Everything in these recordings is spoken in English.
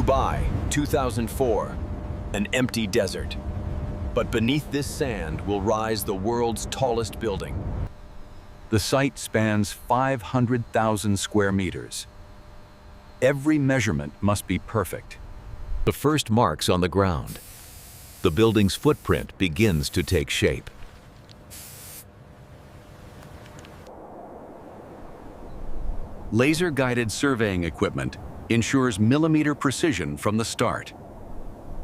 Dubai, 2004, an empty desert. But beneath this sand will rise the world's tallest building. The site spans 500,000 square meters. Every measurement must be perfect. The first marks on the ground. The building's footprint begins to take shape. Laser-guided surveying equipment ensures millimeter precision from the start.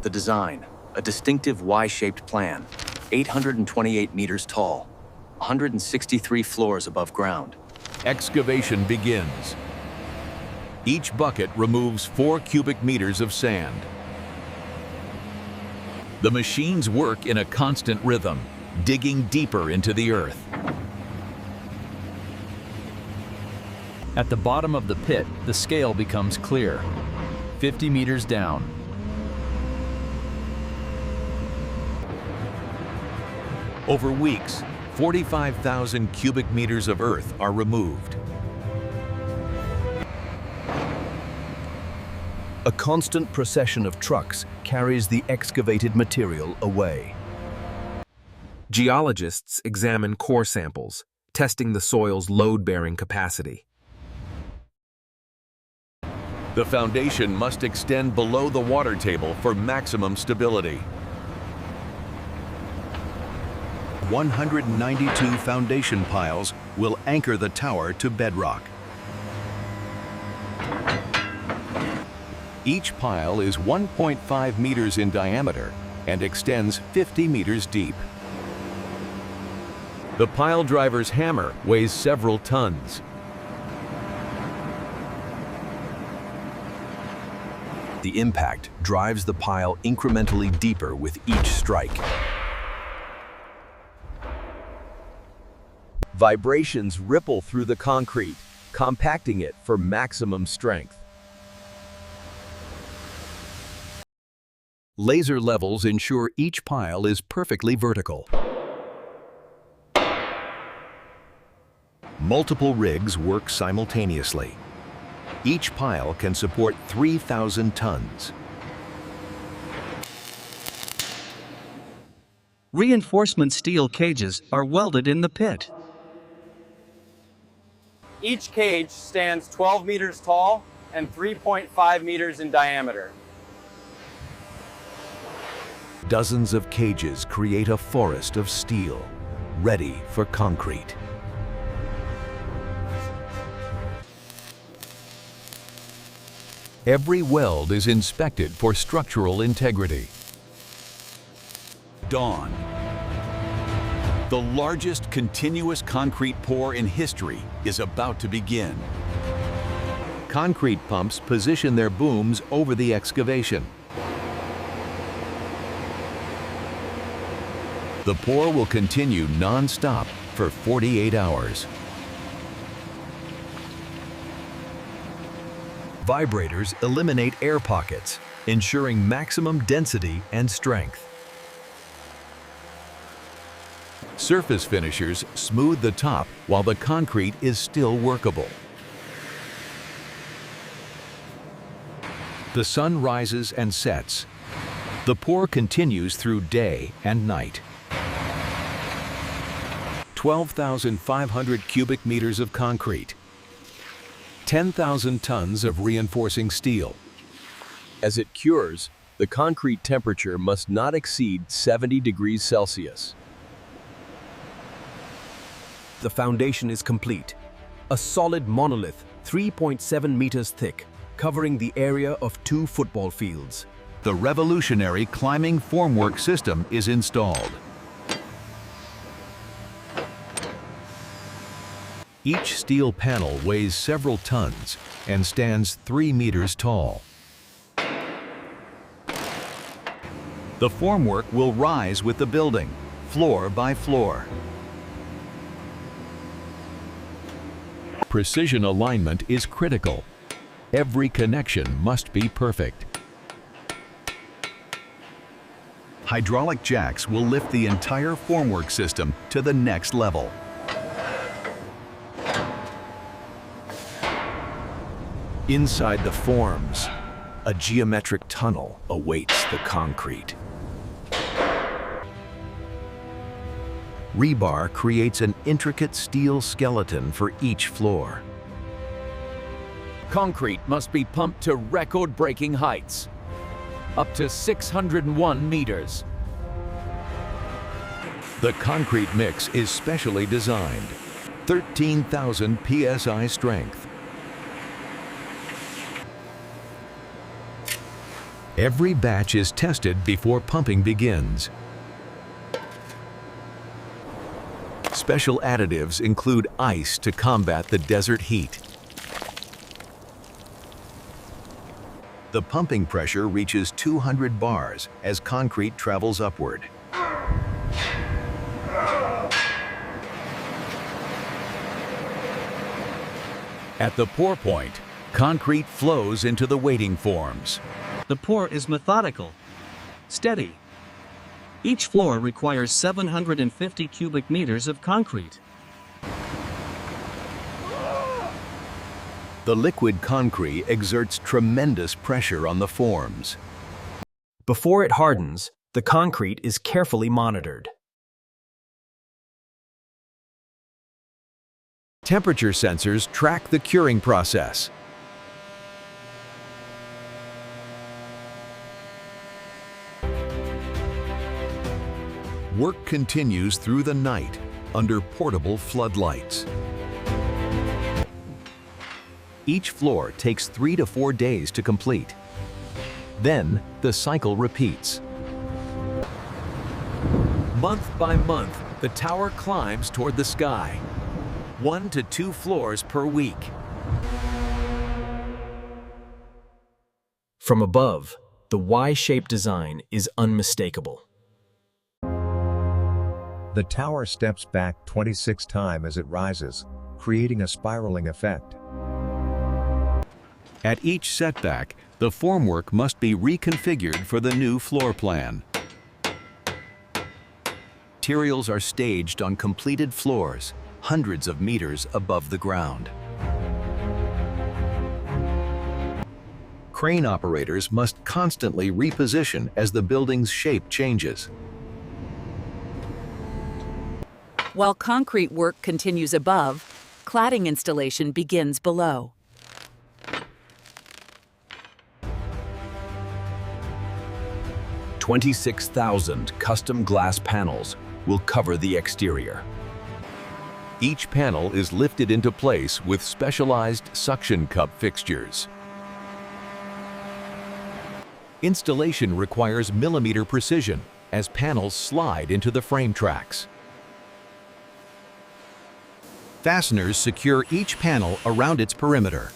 The design, a distinctive Y-shaped plan, 828 meters tall, 163 floors above ground. Excavation begins. Each bucket removes 4 cubic meters of sand. The machines work in a constant rhythm, digging deeper into the earth. At the bottom of the pit, the scale becomes clear. 50 meters down. Over weeks, 45,000 cubic meters of earth are removed. A constant procession of trucks carries the excavated material away. Geologists examine core samples, testing the soil's load-bearing capacity. The foundation must extend below the water table for maximum stability. 192 foundation piles will anchor the tower to bedrock. Each pile is 1.5 meters in diameter and extends 50 meters deep. The pile driver's hammer weighs several tons. The impact drives the pile incrementally deeper with each strike. Vibrations ripple through the concrete, compacting it for maximum strength. Laser levels ensure each pile is perfectly vertical. Multiple rigs work simultaneously. Each pile can support 3,000 tons. Reinforcement steel cages are welded in the pit. Each cage stands 12 meters tall and 3.5 meters in diameter. Dozens of cages create a forest of steel, ready for concrete. Every weld is inspected for structural integrity. Dawn. The largest continuous concrete pour in history is about to begin. Concrete pumps position their booms over the excavation. The pour will continue non-stop for 48 hours. Vibrators eliminate air pockets, ensuring maximum density and strength. Surface finishers smooth the top while the concrete is still workable. The sun rises and sets. The pour continues through day and night. 12,500 cubic meters of concrete. 10,000 tons of reinforcing steel. As it cures, the concrete temperature must not exceed 70 degrees Celsius. The foundation is complete. A solid monolith, 3.7 meters thick, covering the area of 2 football fields. The revolutionary climbing formwork system is installed. Each steel panel weighs several tons and stands 3 meters tall. The formwork will rise with the building, floor by floor. Precision alignment is critical. Every connection must be perfect. Hydraulic jacks will lift the entire formwork system to the next level. Inside the forms, A geometric tunnel awaits the concrete. Rebar creates an intricate steel skeleton for each floor. Concrete must be pumped to record-breaking heights, up to 601 meters. The concrete mix is specially designed, 13,000 psi strength. Every batch is tested before pumping begins. Special additives include ice to combat the desert heat. The pumping pressure reaches 200 bars as concrete travels upward. At the pour point, concrete flows into the waiting forms. The pour is methodical, steady. Each floor requires 750 cubic meters of concrete. The liquid concrete exerts tremendous pressure on the forms. Before it hardens, the concrete is carefully monitored. Temperature sensors track the curing process. Work continues through the night under portable floodlights. Each floor takes 3 to 4 days to complete. Then the cycle repeats. Month by month, the tower climbs toward the sky. 1 to 2 floors per week. From above, the Y-shaped design is unmistakable. The tower steps back 26 times as it rises, creating a spiraling effect. At each setback, the formwork must be reconfigured for the new floor plan. Materials are staged on completed floors, hundreds of meters above the ground. Crane operators must constantly reposition as the building's shape changes. While concrete work continues above, cladding installation begins below. "26,000 custom glass panels will cover the exterior. Each panel is lifted into place with specialized suction cup fixtures. Installation requires millimeter precision as panels slide into the frame tracks. Fasteners secure each panel around its perimeter.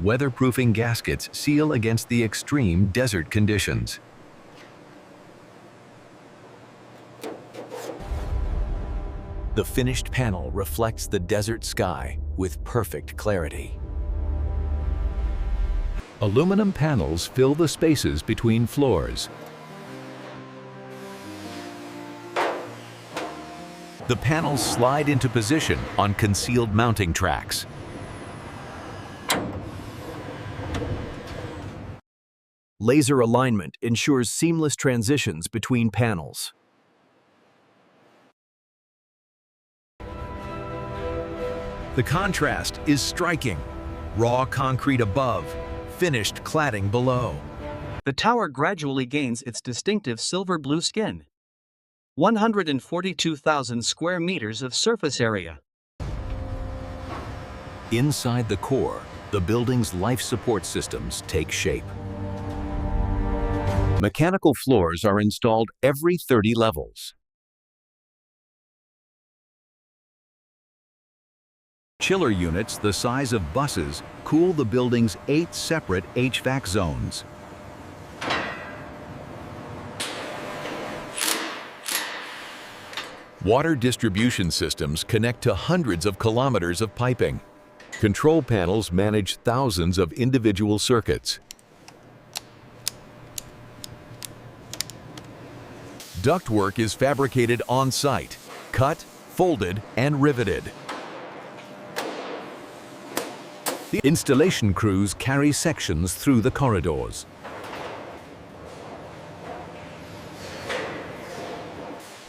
Weatherproofing gaskets seal against the extreme desert conditions. The finished panel reflects the desert sky with perfect clarity. Aluminum panels fill the spaces between floors. The panels slide into position on concealed mounting tracks. Laser alignment ensures seamless transitions between panels. The contrast is striking. Raw concrete above, finished cladding below. The tower gradually gains its distinctive silver blue skin. 142,000 square meters of surface area. Inside the core, the building's life support systems take shape. Mechanical floors are installed every 30 levels. Chiller units the size of buses cool the building's 8 separate HVAC zones. Water distribution systems connect to hundreds of kilometers of piping. Control panels manage thousands of individual circuits. Ductwork is fabricated on-site, cut, folded, and riveted. The installation crews carry sections through the corridors.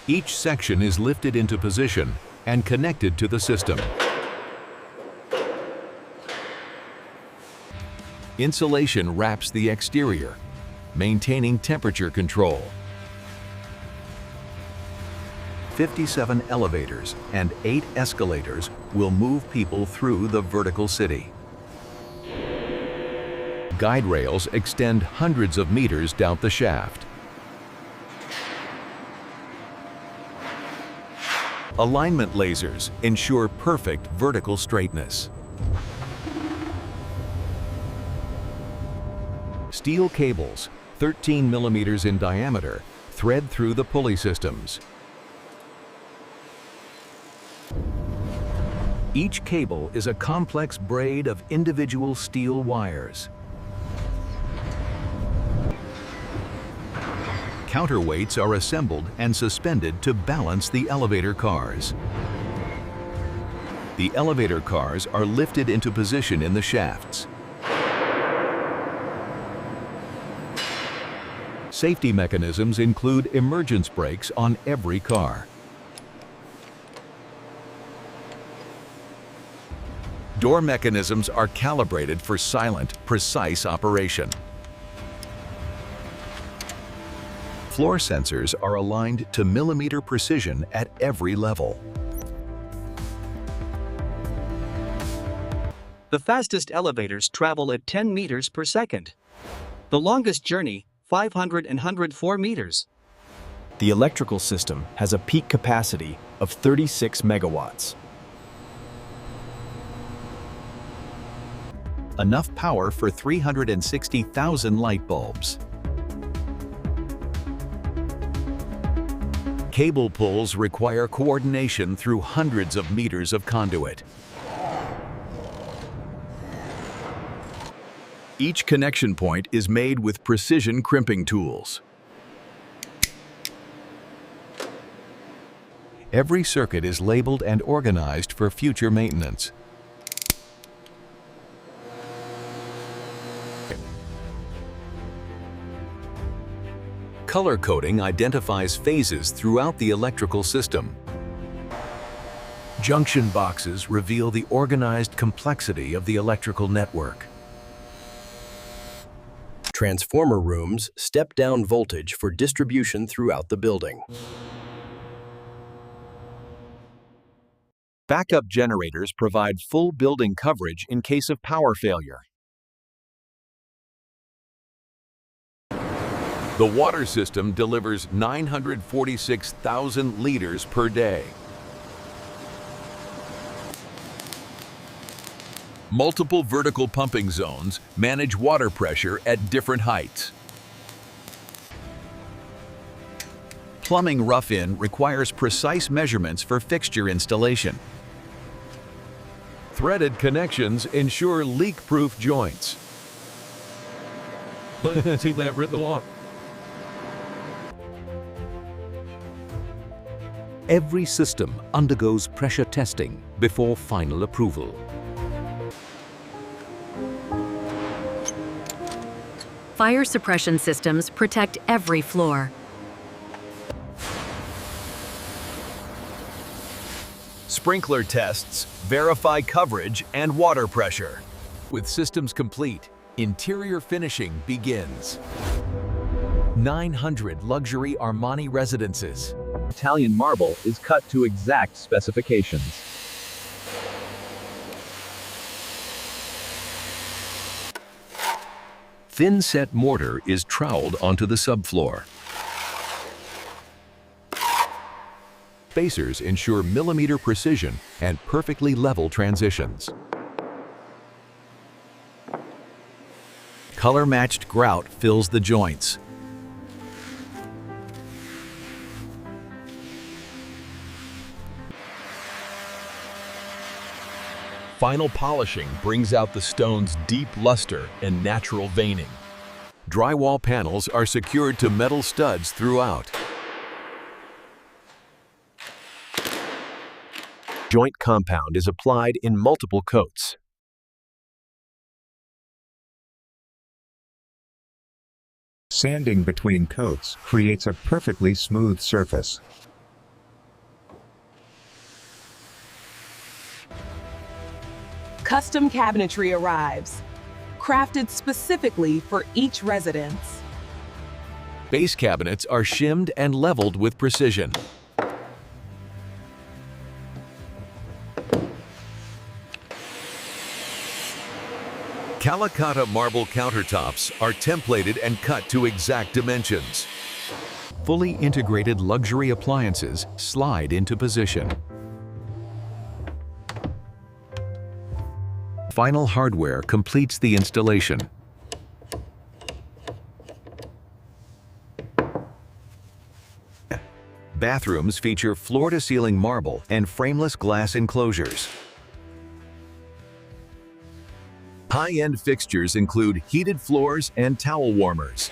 Each section is lifted into position and connected to the system. Insulation wraps the exterior, maintaining temperature control. 57 elevators and 8 escalators will move people through the vertical city. Guide rails extend hundreds of meters down the shaft. Alignment lasers ensure perfect vertical straightness. Steel cables, 13 millimeters in diameter, thread through the pulley systems. Each cable is a complex braid of individual steel wires. Counterweights are assembled and suspended to balance the elevator cars. The elevator cars are lifted into position in the shafts. Safety mechanisms include emergence brakes on every car. Door mechanisms are calibrated for silent, precise operation. Floor sensors are aligned to millimeter precision at every level. The fastest elevators travel at 10 meters per second. The longest journey, 500 and 104 meters. The electrical system has a peak capacity of 36 megawatts. Enough power for 360,000 light bulbs. Cable pulls require coordination through hundreds of meters of conduit. Each connection point is made with precision crimping tools. Every circuit is labeled and organized for future maintenance. Color coding identifies phases throughout the electrical system. Junction boxes reveal the organized complexity of the electrical network. Transformer rooms step down voltage for distribution throughout the building. Backup generators provide full building coverage in case of power failure. The water system delivers 946,000 liters per day. Multiple vertical pumping zones manage water pressure at different heights. Plumbing rough-in requires precise measurements for fixture installation. Threaded connections ensure leak-proof joints. See that written along. Every system undergoes pressure testing before final approval. Fire suppression systems protect every floor. Sprinkler tests verify coverage and water pressure. With systems complete, interior finishing begins. 900 luxury Armani residences. Italian marble is cut to exact specifications. Thin-set mortar is troweled onto the subfloor. Spacers ensure millimeter precision and perfectly level transitions. Color-matched grout fills the joints. Final polishing brings out the stone's deep luster and natural veining. Drywall panels are secured to metal studs throughout. Joint compound is applied in multiple coats. Sanding between coats creates a perfectly smooth surface. Custom cabinetry arrives, crafted specifically for each residence. Base cabinets are shimmed and leveled with precision. Calacatta marble countertops are templated and cut to exact dimensions. Fully integrated luxury appliances slide into position. Final hardware completes the installation. Bathrooms feature floor-to-ceiling marble and frameless glass enclosures. High-end fixtures include heated floors and towel warmers.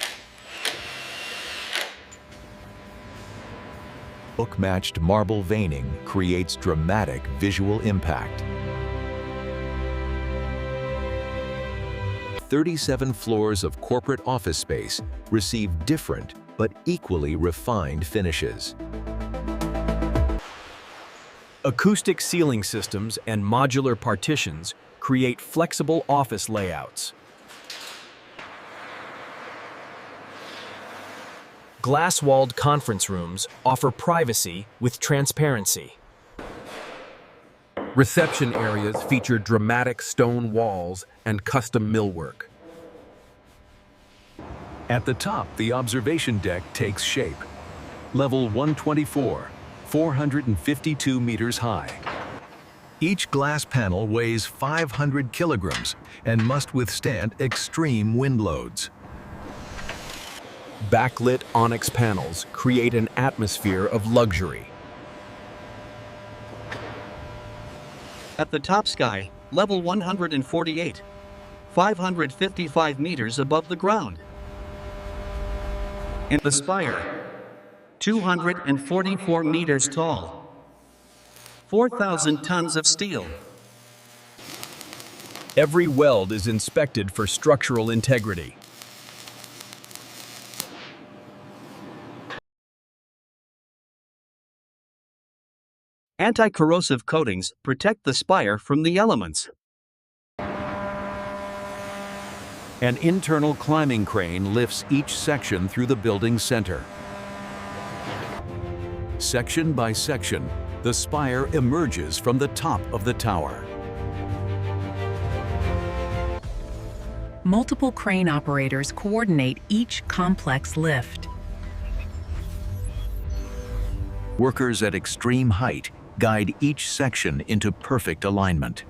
Look-matched marble veining creates dramatic visual impact. 37 floors of corporate office space receive different but equally refined finishes. Acoustic ceiling systems and modular partitions create flexible office layouts. Glass-walled conference rooms offer privacy with transparency. Reception areas feature dramatic stone walls and custom millwork. At the top, the observation deck takes shape. Level 124, 452 meters high. Each glass panel weighs 500 kilograms and must withstand extreme wind loads. Backlit onyx panels create an atmosphere of luxury. At the top sky, level 148, 555 meters above the ground. And the spire, 244 meters tall, 4,000 tons of steel. Every weld is inspected for structural integrity. Anti-corrosive coatings protect the spire from the elements. An internal climbing crane lifts each section through the building's center. Section by section, the spire emerges from the top of the tower. Multiple crane operators coordinate each complex lift. Workers at extreme height guide each section into perfect alignment.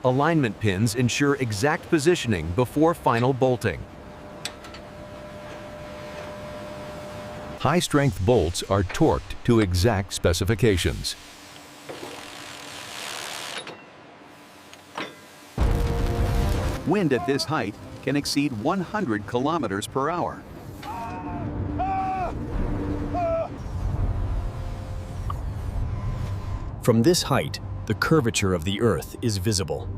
Alignment pins ensure exact positioning before final bolting. High-strength bolts are torqued to exact specifications. Wind at this height can exceed 100 kilometers per hour. From this height, the curvature of the Earth is visible.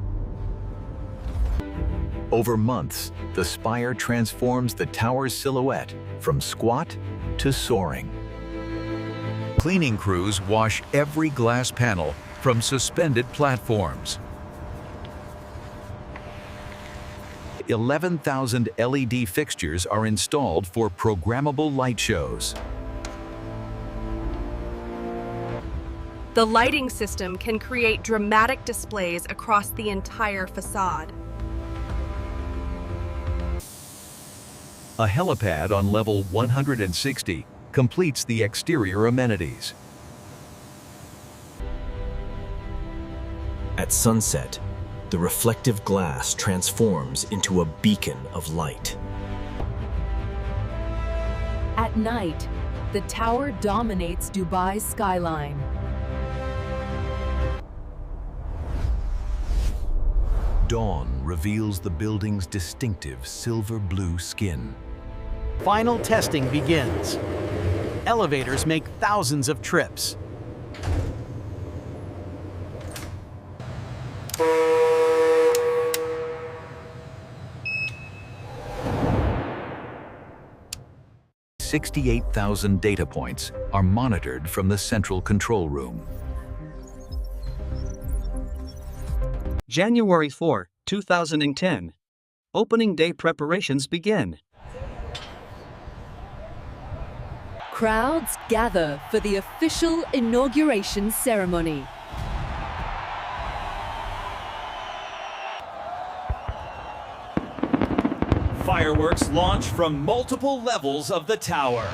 Over months, the spire transforms the tower's silhouette from squat to soaring. Cleaning crews wash every glass panel from suspended platforms. 11,000 LED fixtures are installed for programmable light shows. The lighting system can create dramatic displays across the entire facade. A helipad on level 160 completes the exterior amenities. At sunset, the reflective glass transforms into a beacon of light. At night, the tower dominates Dubai's skyline. Dawn reveals the building's distinctive silver-blue skin. Final testing begins. Elevators make thousands of trips. 68,000 data points are monitored from the central control room. January 4, 2010. Opening day preparations begin. Crowds gather for the official inauguration ceremony. Fireworks launch from multiple levels of the tower.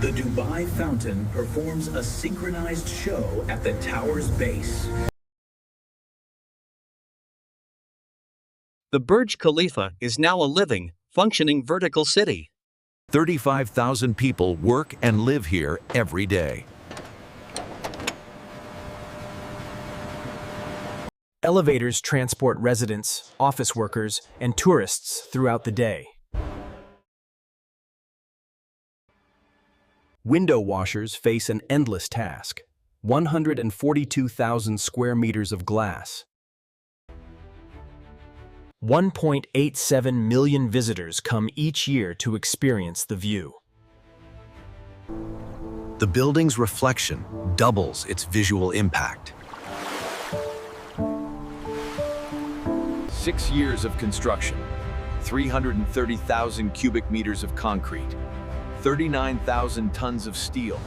The Dubai Fountain performs a synchronized show at the tower's base. The Burj Khalifa is now a living, functioning vertical city. 35,000 people work and live here every day. Elevators transport residents, office workers, and tourists throughout the day. Window washers face an endless task: 142,000 square meters of glass. 1.87 million visitors come each year to experience the view. The building's reflection doubles its visual impact. 6 years of construction, 330,000 cubic meters of concrete, 39,000 tons of steel,